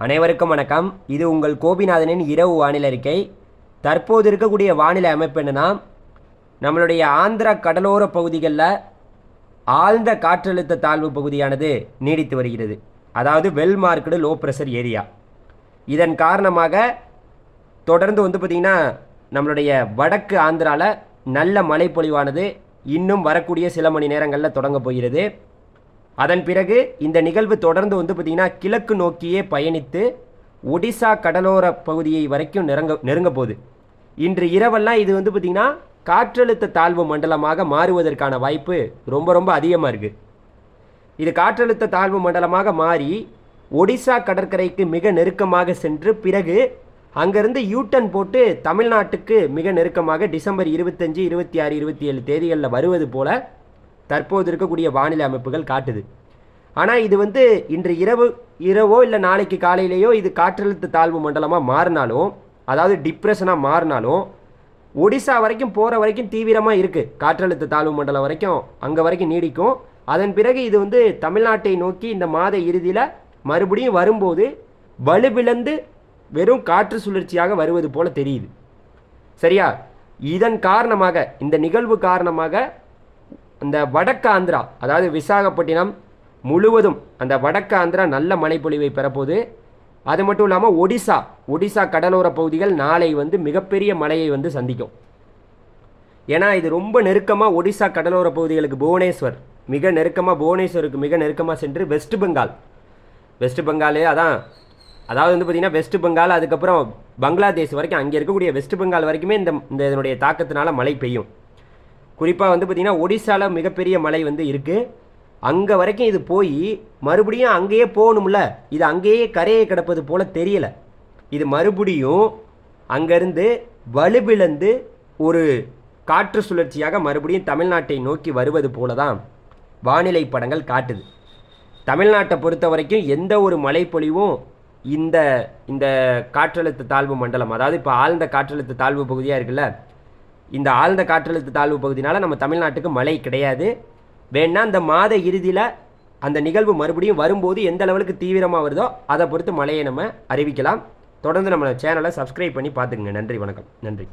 அனைவருக்கும் வணக்கம். இது உங்கள் கோபிநாதனின் இரவு வானிலை அறிக்கை. தற்போது இருக்கக்கூடிய வானிலை அமைப்பு என்னன்னா, நம்மளுடைய ஆந்திரா கடலோர பகுதிகளில் ஆழ்ந்த காற்றழுத்த தாழ்வு பகுதியானது நீடித்து வருகிறது. அதாவது well marked low pressure area. இதன் காரணமாக தொடர்ந்து பார்த்திங்கன்னா நம்மளுடைய வடக்கு ஆந்திராவில் நல்ல மழைப்பொழிவானது இன்னும் வரக்கூடிய சில மணி நேரங்களில் தொடங்க போகிறது. அதன் பிறகு இந்த நிகழ்வு தொடர்ந்து பார்த்திங்கன்னா கிழக்கு நோக்கியே பயணித்து ஒடிசா கடலோர பகுதியை வரைக்கும் நெருங்க போகுது. இன்று இரவெல்லாம் இது பார்த்திங்கன்னா காற்றழுத்த தாழ்வு மண்டலமாக மாறுவதற்கான வாய்ப்பு ரொம்ப அதிகமாக இருக்குது. இது காற்றழுத்த தாழ்வு மண்டலமாக மாறி ஒடிசா கடற்கரைக்கு மிக நெருக்கமாக சென்று பிறகு அங்கேருந்து யூட்டன் போட்டு தமிழ்நாட்டுக்கு மிக நெருக்கமாக டிசம்பர் 25, 26, 27 தேதிகளில் வருவது போல தற்போது இருக்கக்கூடிய வானிலை அமைப்புகள் காட்டுது. ஆனால் இது இன்று இரவோ இல்லை நாளைக்கு காலையிலேயோ இது காற்றழுத்த தாழ்வு மண்டலமாக மாறினாலும், அதாவது டிப்ரெஷனாக மாறினாலும், ஒடிசா வரைக்கும் போகிற வரைக்கும் தீவிரமாக இருக்குது. காற்றழுத்த தாழ்வு மண்டலம் வரைக்கும் அங்கே வரைக்கும் நீடிக்கும். அதன் பிறகு இது தமிழ்நாட்டை நோக்கி இந்த மாத இறுதியில் மறுபடியும் வரும்போது வலுவிழந்து வெறும் காற்று சுழற்சியாக வருவது போல தெரியுது. சரியா? இதன் காரணமாக, இந்த நிகழ்வு காரணமாக அந்த வடக்கு ஆந்திரா, அதாவது விசாகப்பட்டினம் முழுவதும் அந்த வடக்கு ஆந்திரா நல்ல மழைப்பொழிவை பெறப்போகுது. அது மட்டும் இல்லாமல் ஒடிசா கடலோர பகுதிகள் நாளை மிகப்பெரிய மழையை சந்திக்கும். ஏன்னா இது ரொம்ப நெருக்கமாக ஒடிசா கடலோர பகுதிகளுக்கு புவனேஸ்வர் மிக நெருக்கமாக, புவனேஸ்வருக்கு மிக நெருக்கமாக சென்று வெஸ்ட் பெங்கால் அதாவது பார்த்திங்கன்னா வெஸ்ட் பெங்கால், அதுக்கப்புறம் பங்களாதேஷ் வரைக்கும், அங்கே இருக்கக்கூடிய வெஸ்ட் பெங்கால் வரைக்குமே இந்த இதனுடைய தாக்கத்தினால மழை பெய்யும். குறிப்பாக பார்த்திங்கன்னா ஒடிசாவில் மிகப்பெரிய மழை இருக்குது. அங்கே வரைக்கும் இது போய் மறுபடியும் அங்கேயே போகணும்ல, இது அங்கேயே கரையை கிடப்பது போல் தெரியலை. இது மறுபடியும் அங்கேருந்து வலுவிழந்து ஒரு காற்று சுழற்சியாக மறுபடியும் தமிழ்நாட்டை நோக்கி வருவது போல தான் வானிலை படங்கள் காட்டுது. தமிழ்நாட்டை பொறுத்த வரைக்கும் எந்த ஒரு மழைப்பொழிவும் இந்த காற்றழுத்த தாழ்வு மண்டலம், அதாவது இப்போ ஆழ்ந்த காற்றழுத்த தாழ்வு பகுதியாக இருக்குல்ல, இந்த ஆழ்ந்த காற்றழுத்த தாழ்வு பகுதினால் நம்ம தமிழ்நாட்டுக்கு மழை கிடையாது. வேணா இந்த மாத இறுதியில் அந்த நிகழ்வு மறுபடியும் வரும்போது எந்த லெவலுக்கு தீவிரமாக வருதோ அதை பொறுத்து மழையை நம்ம அறிவிக்கலாம். தொடர்ந்து நம்ம சேனலை சப்ஸ்கிரைப் பண்ணி பார்த்துக்குங்க. நன்றி, வணக்கம். நன்றி.